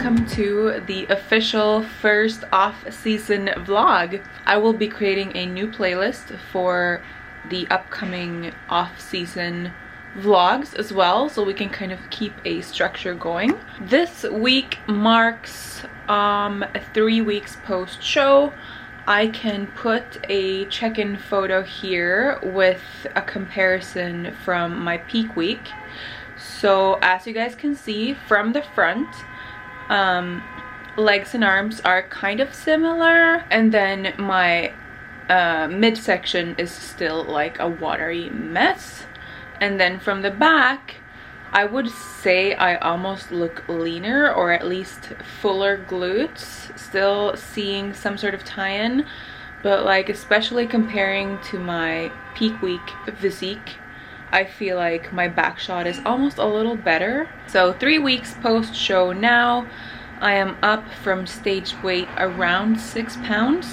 welcome to the official first off-season vlog. I will be creating a new playlist for the upcoming off-season vlogs as well, so we can kind of keep a structure going. This week marks 3 weeks post-show. I can put a check-in photo here with a comparison from my peak week. So as you guys can see from the front, legs and arms are kind of similar, and then my midsection is still like a watery mess. And then from the back, I would say I almost look leaner, or at least fuller glutes, still seeing some sort of tie-in, but like especially comparing to my peak week physique, I feel like my back shot is almost a little better. So 3 weeks post show now, I am up from stage weight around 6 pounds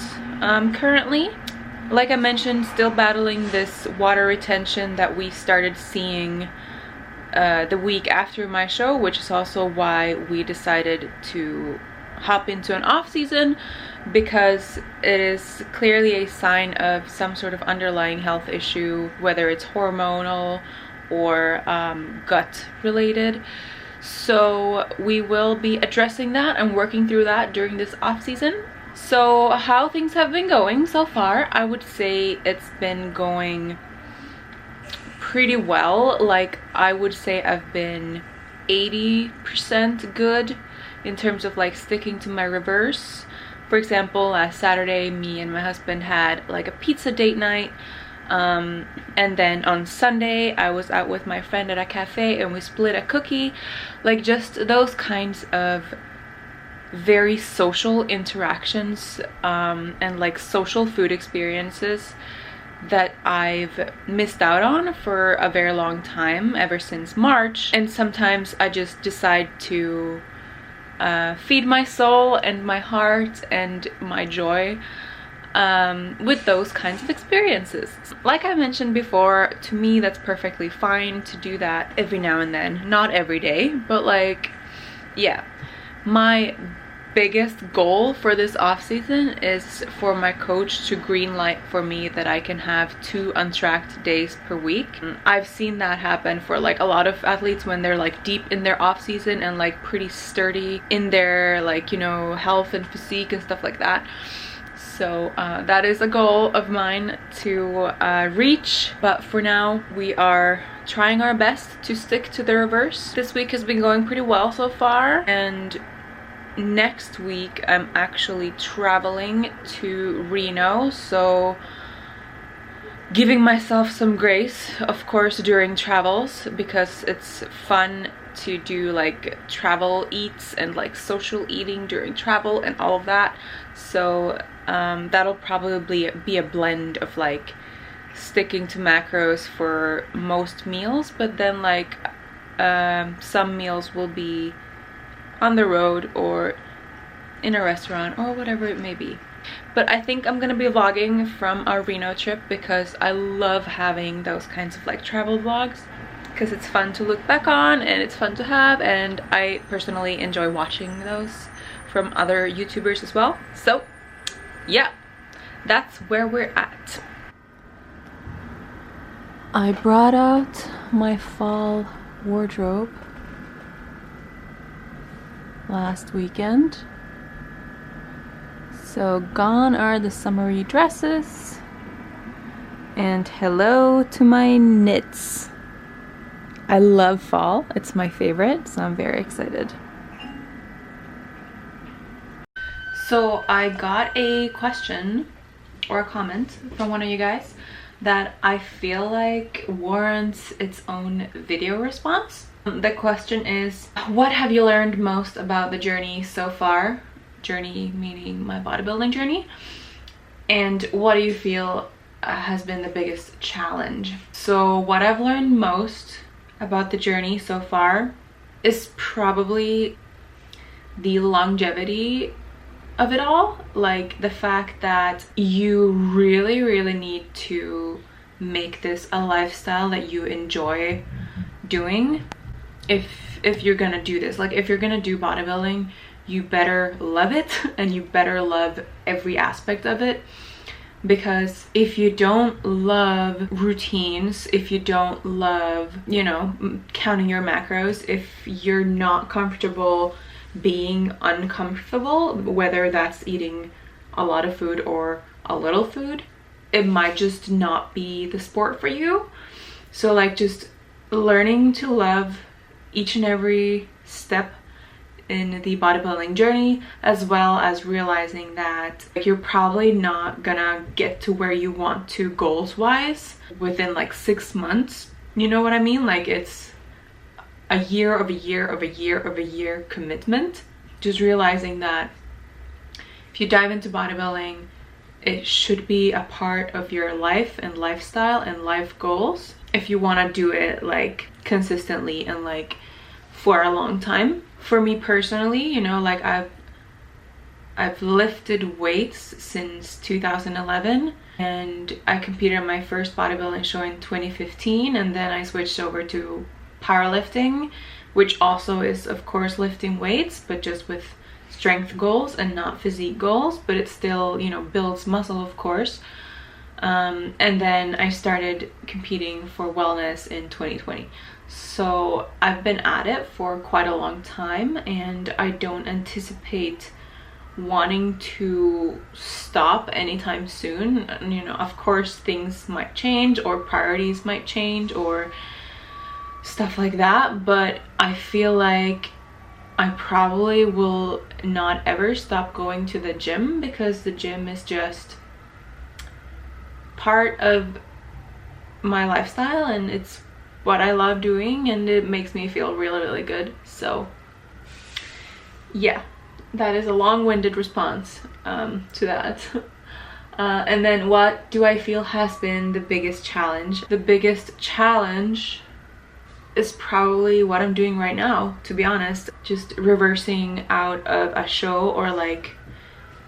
currently. Like I mentioned, still battling this water retention that we started seeing the week after my show, which is also why we decided to hop into an off season, because it is clearly a sign of some sort of underlying health issue, whether it's hormonal or gut related. So we will be addressing that and working through that during this off season. So how things have been going so far, I would say it's been going pretty well. Like, I would say I've been 80% good in terms of like sticking to my reverse. For example, last Saturday, me and my husband had like a pizza date night. And then on Sunday, I was out with my friend at a cafe and we split a cookie. Like, just those kinds of very social interactions and like social food experiences that I've missed out on for a very long time, ever since March. And sometimes I just decide to feed my soul and my heart and my joy with those kinds of experiences. Like I mentioned before, to me that's perfectly fine to do that every now and then. Not every day, but like, yeah. My biggest goal for this off season is for my coach to green light for me that I can have 2 untracked days per week. I've seen that happen for like a lot of athletes when they're like deep in their off season and like pretty sturdy in their, like, you know, health and physique and stuff like that. So that is a goal of mine to reach, but for now we are trying our best to stick to the reverse. This week has been going pretty well so far, and next week I'm actually traveling to Reno, so giving myself some grace, of course, during travels, because it's fun to do like travel eats and like social eating during travel and all of that. So that'll probably be a blend of like sticking to macros for most meals, but then like some meals will be on the road or in a restaurant or whatever it may be. But I think I'm gonna be vlogging from our Reno trip, because I love having those kinds of like travel vlogs, because it's fun to look back on and it's fun to have, and I personally enjoy watching those from other YouTubers as well. So yeah, that's where we're at. I brought out my fall wardrobe last weekend. So gone are the summery dresses, and hello to my knits. I love fall, it's my favorite, so I'm very excited. So I got a question or a comment from one of you guys that I feel like warrants its own video response. The question is, what have you learned most about the journey so far? Journey meaning my bodybuilding journey. And what do you feel has been the biggest challenge? So what I've learned most about the journey so far is probably the longevity of it all. Like the fact that you really need to make this a lifestyle that you enjoy doing if you're gonna do this. Like if you're gonna do bodybuilding, you better love it and you better love every aspect of it. Because if you don't love routines, if you don't love, you know, counting your macros, if you're not comfortable being uncomfortable, whether that's eating a lot of food or a little food, it might just not be the sport for you. So like just learning to love each and every step in the bodybuilding journey, as well as realizing that you're probably not gonna get to where you want to goals wise within like 6 months. You know what I mean? Like it's a year of a year of a year of a year commitment. Just realizing that if you dive into bodybuilding, it should be a part of your life and lifestyle and life goals if you want to do it like consistently and like for a long time. For me personally, you know, like I've lifted weights since 2011, and I competed in my first bodybuilding show in 2015, and then I switched over to powerlifting, which also is of course lifting weights, but just with strength goals and not physique goals, but it still, you know, builds muscle of course. And then I started competing for wellness in 2020. So I've been at it for quite a long time, and I don't anticipate wanting to stop anytime soon. You know, of course things might change or priorities might change or stuff like that, but I feel like I probably will not ever stop going to the gym, because the gym is just part of my lifestyle and it's what I love doing, and it makes me feel really, really good. So yeah, that is a long-winded response to that. And then what do I feel has been the biggest challenge? The biggest challenge is probably what I'm doing right now, to be honest. Just reversing out of a show, or like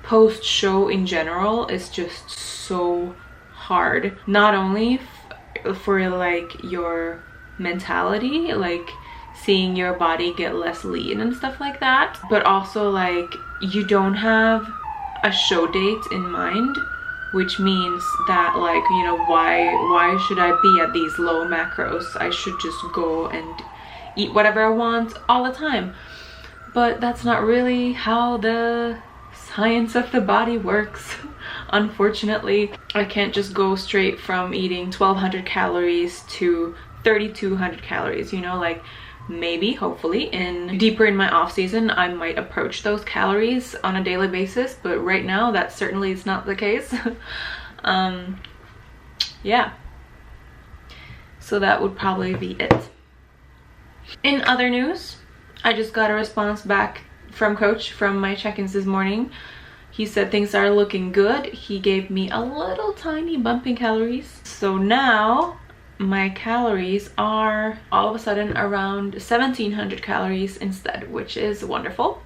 post-show in general, is just so hard. Not only for like your mentality, like seeing your body get less lean and stuff like that, but also like you don't have a show date in mind, which means that like, you know, why should I be at these low macros? I should just go and eat whatever I want all the time. But that's not really how the science of the body works. Unfortunately, I can't just go straight from eating 1200 calories to 3200 calories, you know, like maybe, hopefully, deeper in my off season, I might approach those calories on a daily basis, but right now that certainly is not the case. Yeah, so that would probably be it. In other news, I just got a response back from coach from my check-ins this morning. He said things are looking good. He gave me a little tiny bump in calories. So now my calories are all of a sudden around 1700 calories instead, which is wonderful.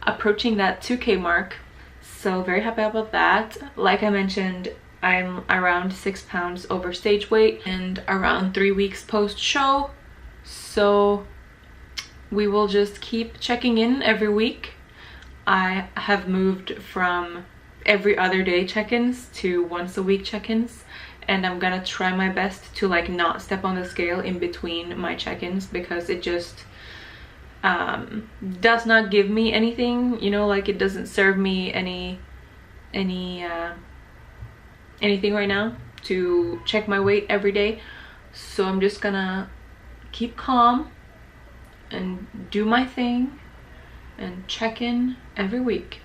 Approaching that 2K mark. So very happy about that. Like I mentioned, I'm around 6 pounds over stage weight and around 3 weeks post-show. So we will just keep checking in every week. I have moved from every other day check-ins to once a week check-ins, and I'm gonna try my best to like not step on the scale in between my check-ins, because it just does not give me anything, you know, like it doesn't serve me anything right now to check my weight every day. So I'm just gonna keep calm and do my thing and check in every week.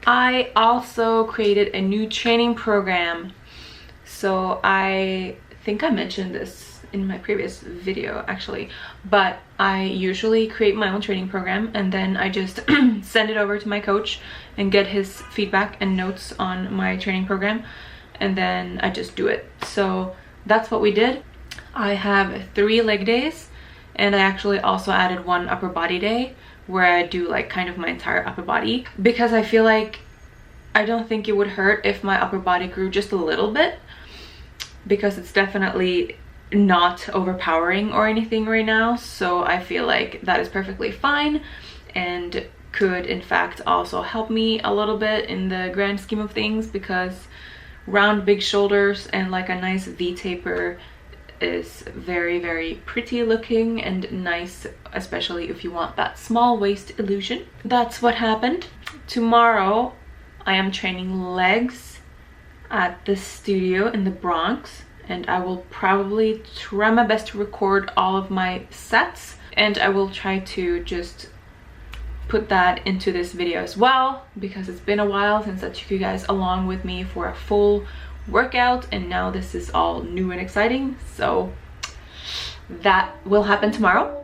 I also created a new training program. So I think I mentioned this in my previous video actually, but I usually create my own training program and then I just send it over to my coach and get his feedback and notes on my training program, and then I just do it. So that's what we did. I have 3 leg days, and I actually also added 1 upper body day where I do like kind of my entire upper body, because I feel like I don't think it would hurt if my upper body grew just a little bit, because it's definitely not overpowering or anything right now. So I feel like that is perfectly fine. and could in fact also help me a little bit in the grand scheme of things, because round big shoulders and like a nice V taper is very, very pretty looking and nice, especially if you want that small waist illusion. That's what happened. Tomorrow I am training legs at the studio in the Bronx, and I will probably try my best to record all of my sets, and I will try to just put that into this video as well, because it's been a while since I took you guys along with me for a full workout, and now this is all new and exciting. So that will happen tomorrow.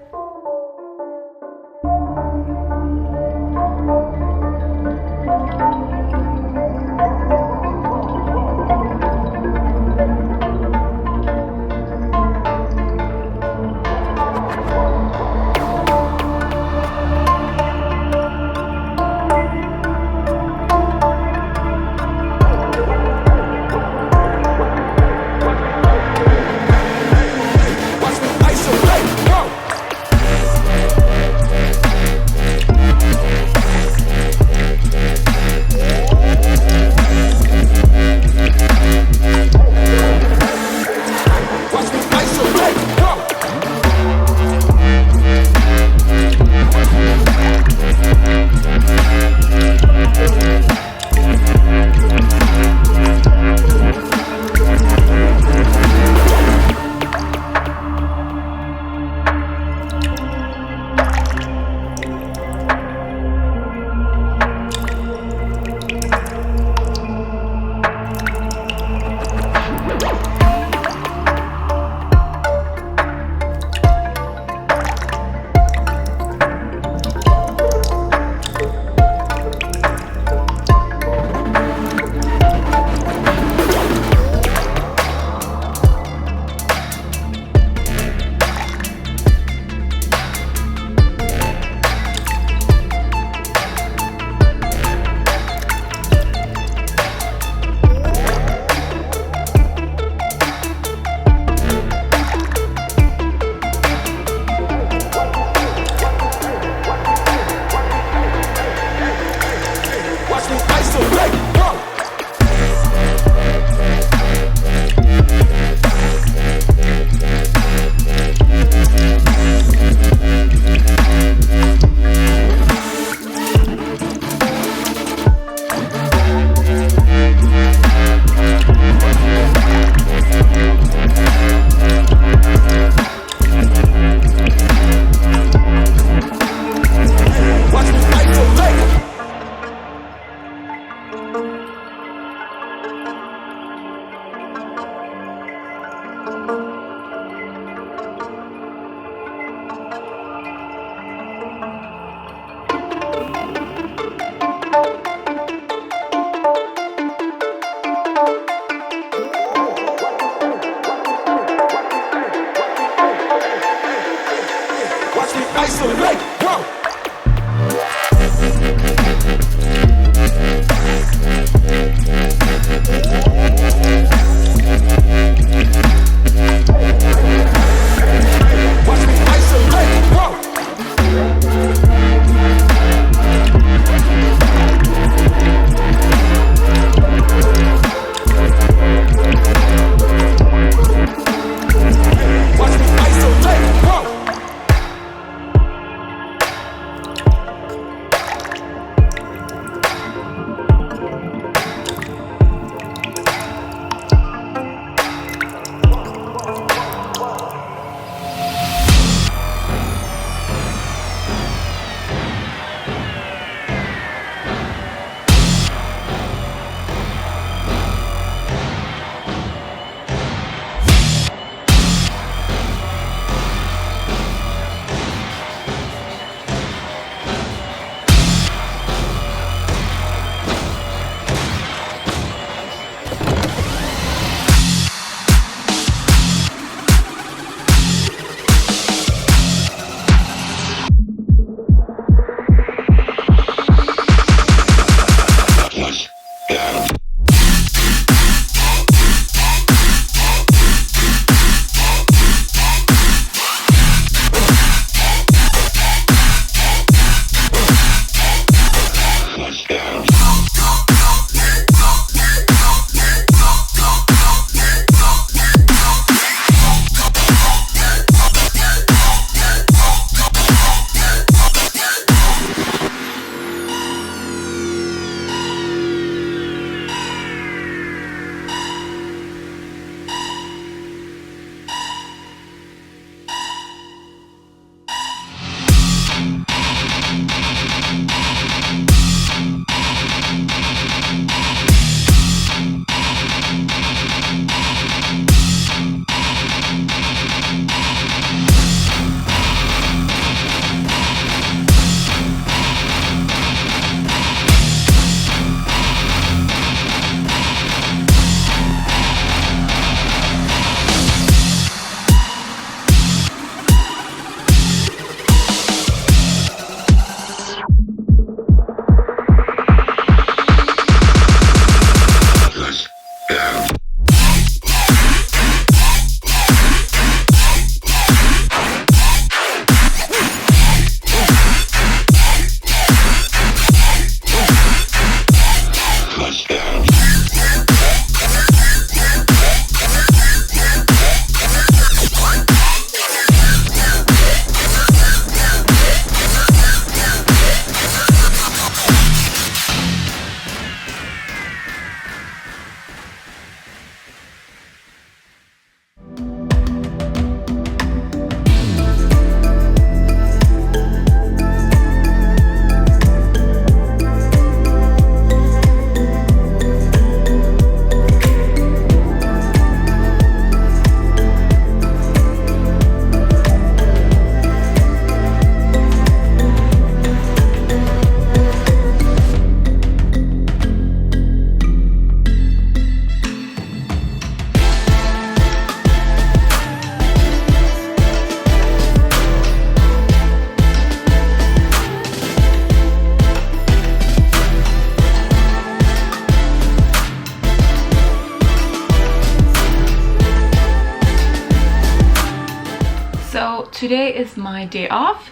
today is my day off,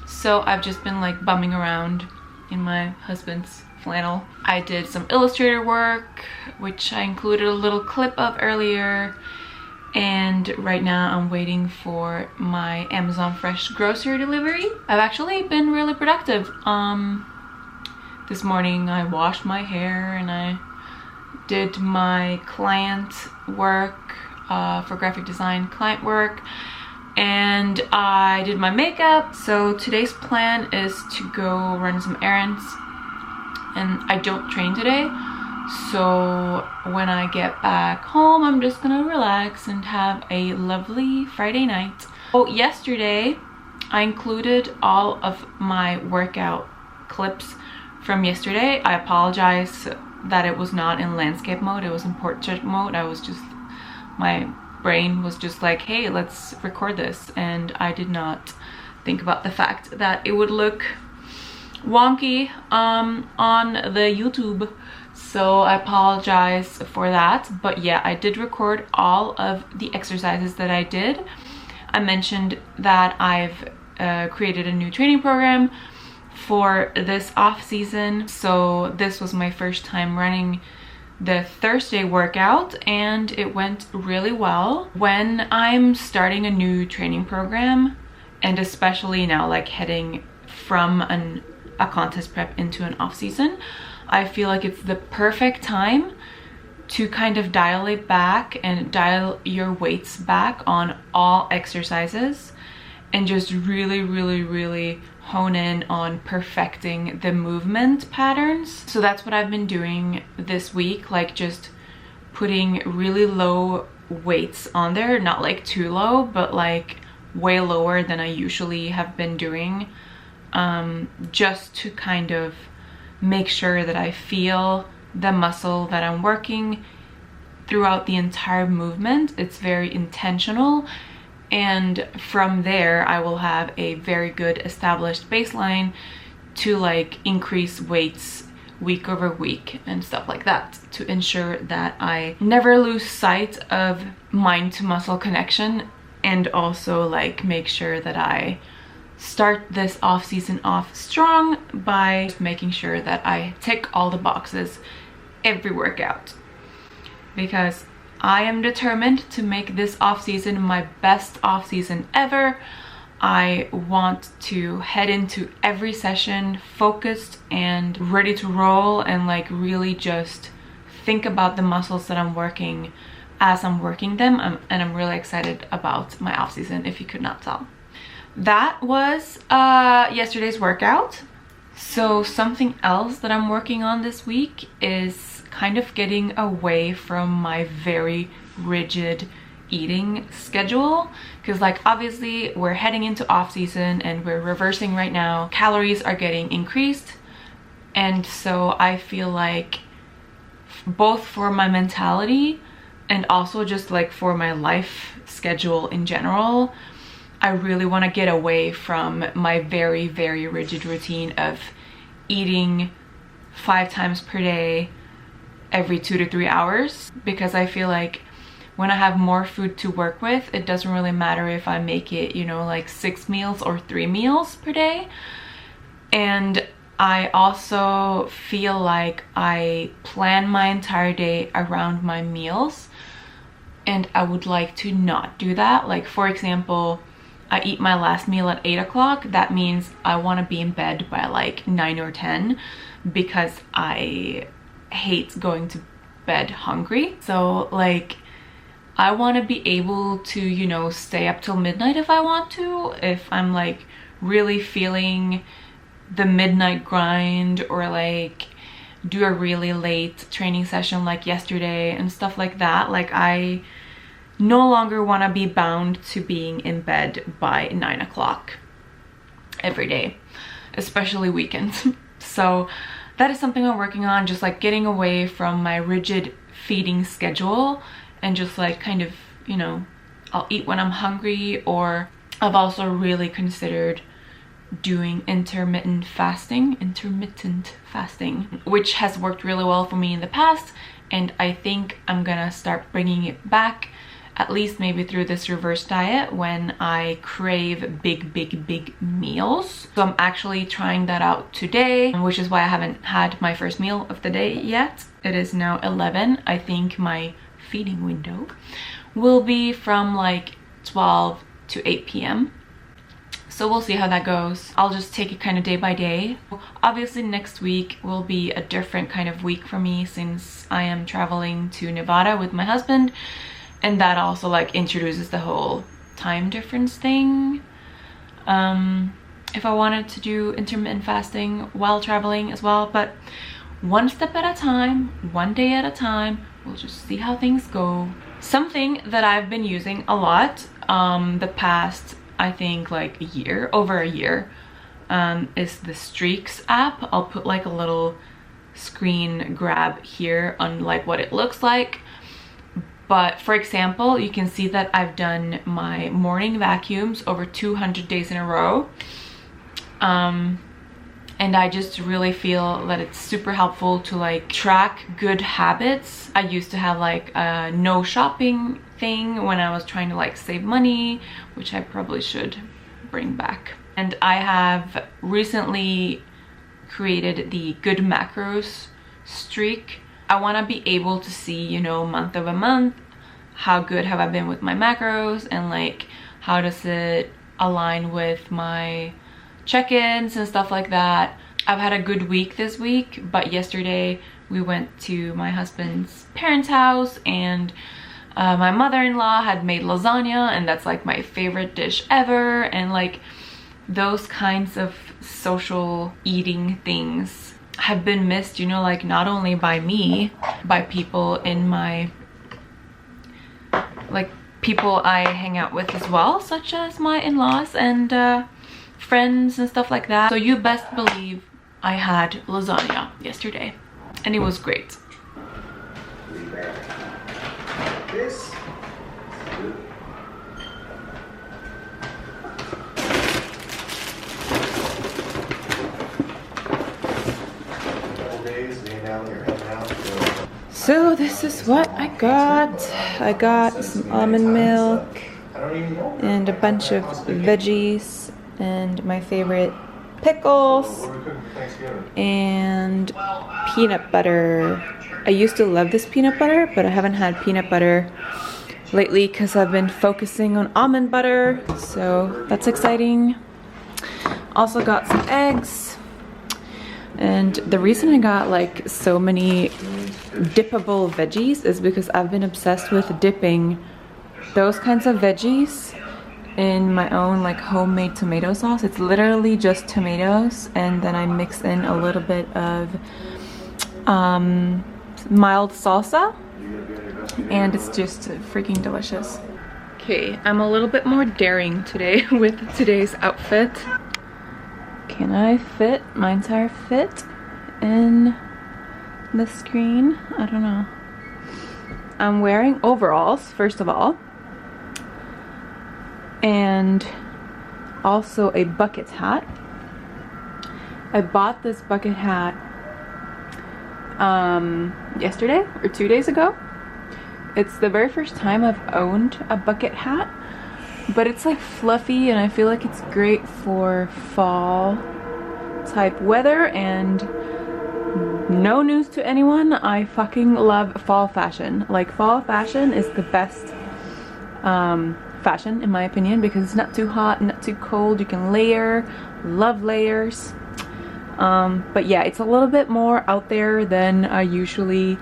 so I've just been like bumming around in my husband's flannel. I did some Illustrator work, which I included a little clip of earlier, and right now I'm waiting for my Amazon Fresh grocery delivery. I've actually been really productive. This morning I washed my hair and I did my client work for graphic design client work, and I did my makeup. So today's plan is to go run some errands, and I don't train today, so when I get back home I'm just gonna relax and have a lovely Friday night. So yesterday I included all of my workout clips from yesterday. I apologize that it was not in landscape mode, it was in portrait mode. My brain was just like, hey, let's record this, and I did not think about the fact that it would look wonky on the YouTube, so I apologize for that. But yeah, I did record all of the exercises that I did. I mentioned that I've created a new training program for this off season, so this was my first time running the Thursday workout and it went really well. When I'm starting a new training program, and especially now like heading from a contest prep into an off season, I feel like it's the perfect time to kind of dial it back and dial your weights back on all exercises and just really hone in on perfecting the movement patterns. So that's what I've been doing this week, like just putting really low weights on there, not like too low, but like way lower than I usually have been doing, just to kind of make sure that I feel the muscle that I'm working throughout the entire movement. It's very intentional, and from there I will have a very good established baseline to like increase weights week over week and stuff like that, to ensure that I never lose sight of mind to muscle connection, and also like make sure that I start this off season off strong by making sure that I tick all the boxes every workout, because I am determined to make this off season my best off season ever. I want to head into every session focused and ready to roll, and like really just think about the muscles that I'm working as I'm working them. And I'm really excited about my off season, if you could not tell. That was yesterday's workout. So something else that I'm working on this week is kind of getting away from my very rigid eating schedule, because like obviously we're heading into off season and we're reversing right now. Calories are getting increased, and so I feel like both for my mentality and also just like for my life schedule in general, I really want to get away from my very rigid routine of eating 5 times per day every 2 to 3 hours, because I feel like when I have more food to work with, it doesn't really matter if I make it, you know, like 6 meals or 3 meals per day. And I also feel like I plan my entire day around my meals, and I would like to not do that. Like for example, I eat my last meal at 8 o'clock. That means I want to be in bed by like 9 or 10, because I hate going to bed hungry. So like I want to be able to, you know, stay up till midnight if I want to, if I'm like really feeling the midnight grind, or like do a really late training session like yesterday and stuff like that. Like I no longer want to be bound to being in bed by 9 o'clock every day, especially weekends. So that is something I'm working on, just like getting away from my rigid feeding schedule and just like kind of, you know, I'll eat when I'm hungry. Or I've also really considered doing intermittent fasting, which has worked really well for me in the past, and I think I'm gonna start bringing it back at least maybe through this reverse diet, when I crave big meals. So I'm actually trying that out today, which is why I haven't had my first meal of the day yet. It is now 11. I think my feeding window will be from like 12 to 8 p.m. So we'll see how that goes. I'll just take it kind of day by day. Obviously next week will be a different kind of week for me, since I am traveling to Nevada with my husband, and that also like introduces the whole time difference thing. If I wanted to do intermittent fasting while traveling as well, but one step at a time, one day at a time, we'll just see how things go. Something that I've been using a lot the past, I think like over a year, is the Streaks app. I'll put like a little screen grab here on like what it looks like. But for example, you can see that I've done my morning vacuums over 200 days in a row. And I just really feel that it's super helpful to like track good habits. I used to have like a no shopping thing when I was trying to like save money, which I probably should bring back. And I have recently created the good macros streak. I want to be able to see, you know, month over month, how good have I been with my macros, and like how does it align with my check-ins and stuff like that. I've had a good week this week, but yesterday we went to my husband's parents' house, and my mother-in-law had made lasagna, and that's like my favorite dish ever. And like those kinds of social eating things have been missed, you know, like not only by me, by people in my, like people I hang out with as well, such as my in-laws and friends and stuff like that. So you best believe I had lasagna yesterday, and it was great. This. So this is what I got. I got some almond milk and a bunch of veggies and my favorite pickles and peanut butter. I used to love this peanut butter, but I haven't had peanut butter lately because I've been focusing on almond butter, so that's exciting. Also got some eggs, and the reason I got like so many dippable veggies is because I've been obsessed with dipping those kinds of veggies in my own like homemade tomato sauce. It's literally just tomatoes, and then I mix in a little bit of mild salsa, and it's just freaking delicious. Okay, I'm a little bit more daring today with today's outfit. Can I fit my entire fit in the screen? I don't know. I'm wearing overalls, first of all, and also a bucket hat. I bought this bucket hat yesterday or 2 days ago. It's the very first time I've owned a bucket hat, but it's like fluffy, and I feel like it's great for fall type weather. And no news to anyone, I fucking love fall fashion. Like, fall fashion is the best fashion in my opinion, because it's not too hot, not too cold, you can layer. Love layers. But yeah, it's a little bit more out there than I usually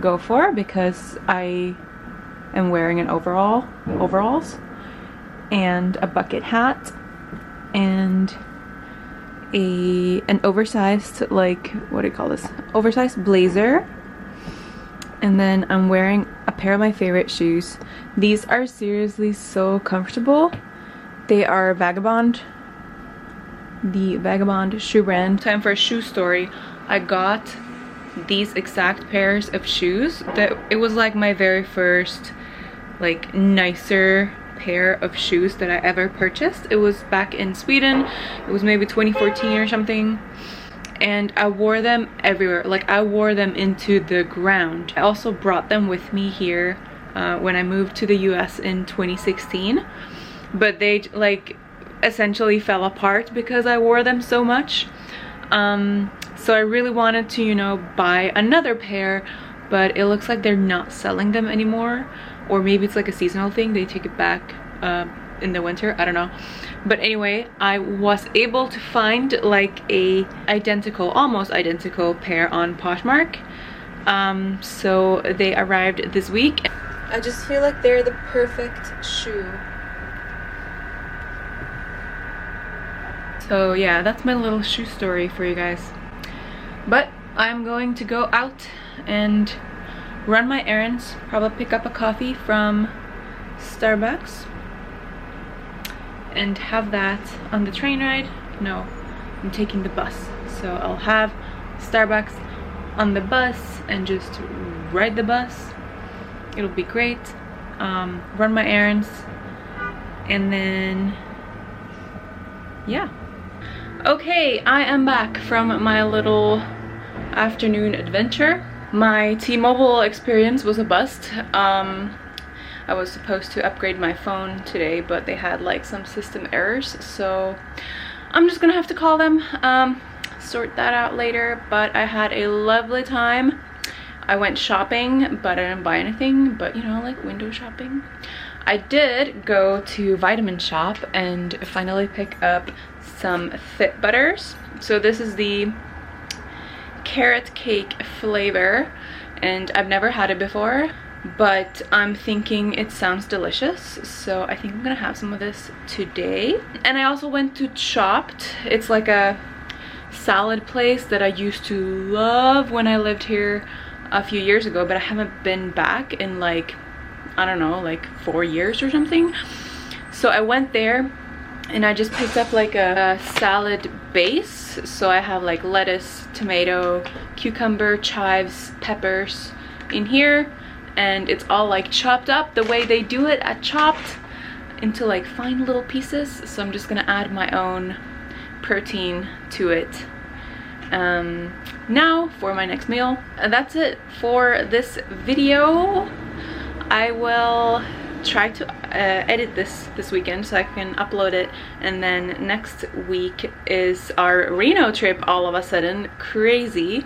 go for, because I am wearing an overalls and a bucket hat and an oversized, like, what do you call this, oversized blazer. And then I'm wearing a pair of my favorite shoes. These are seriously so comfortable. They are Vagabond, the Vagabond shoe brand. Time for a shoe story. I got these exact pairs of shoes. It was like my very first like nicer pair of shoes that I ever purchased. It was back in Sweden. It was maybe 2014 or something. And I wore them everywhere. Like, I wore them into the ground. I also brought them with me here when I moved to the US in 2016, but they like essentially fell apart because I wore them so much. So I really wanted to, you know, buy another pair, but it looks like they're not selling them anymore, or maybe it's like a seasonal thing, they take it back in the winter, I don't know. But anyway, I was able to find like a identical, almost identical pair on Poshmark. So they arrived this week. I just feel like they're the perfect shoe. So yeah, that's my little shoe story for you guys. But I'm going to go out and run my errands, probably pick up a coffee from Starbucks and have that on the train ride. No, I'm taking the bus, so I'll have Starbucks on the bus and just ride the bus. It'll be great. Run my errands, and then yeah. Okay, I am back from my little afternoon adventure. My T-Mobile experience was a bust. I was supposed to upgrade my phone today, but they had like some system errors, so I'm just gonna have to call them, sort that out later. But I had a lovely time. I went shopping, but I didn't buy anything, but you know, like window shopping. I did go to Vitamin Shop and finally pick up some Fit Butters. So this is the carrot cake flavor, and I've never had it before, but I'm thinking it sounds delicious, so I think I'm gonna have some of this today. And I also went to Chopped. It's like a salad place that I used to love when I lived here a few years ago, but I haven't been back in like, I don't know, like 4 years or something. So I went there and I just picked up like a salad base. So I have like lettuce, tomato, cucumber, chives, peppers in here, and it's all like chopped up the way they do it at Chopped into like fine little pieces. So I'm just gonna add my own protein to it now for my next meal. And that's it for this video. I will try to edit this weekend so I can upload it, and then next week is our Reno trip. All of a sudden, crazy.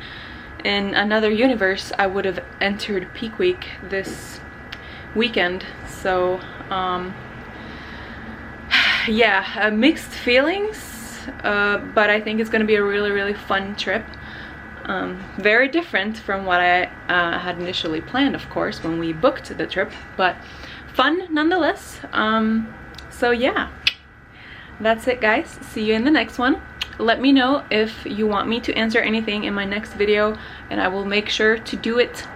In another universe, I would have entered peak week this weekend. So yeah, mixed feelings, but I think it's gonna be a really fun trip. Very different from what I had initially planned, of course, when we booked the trip, but fun nonetheless. So yeah, that's it guys. See you in the next one. Let me know if you want me to answer anything in my next video, and I will make sure to do it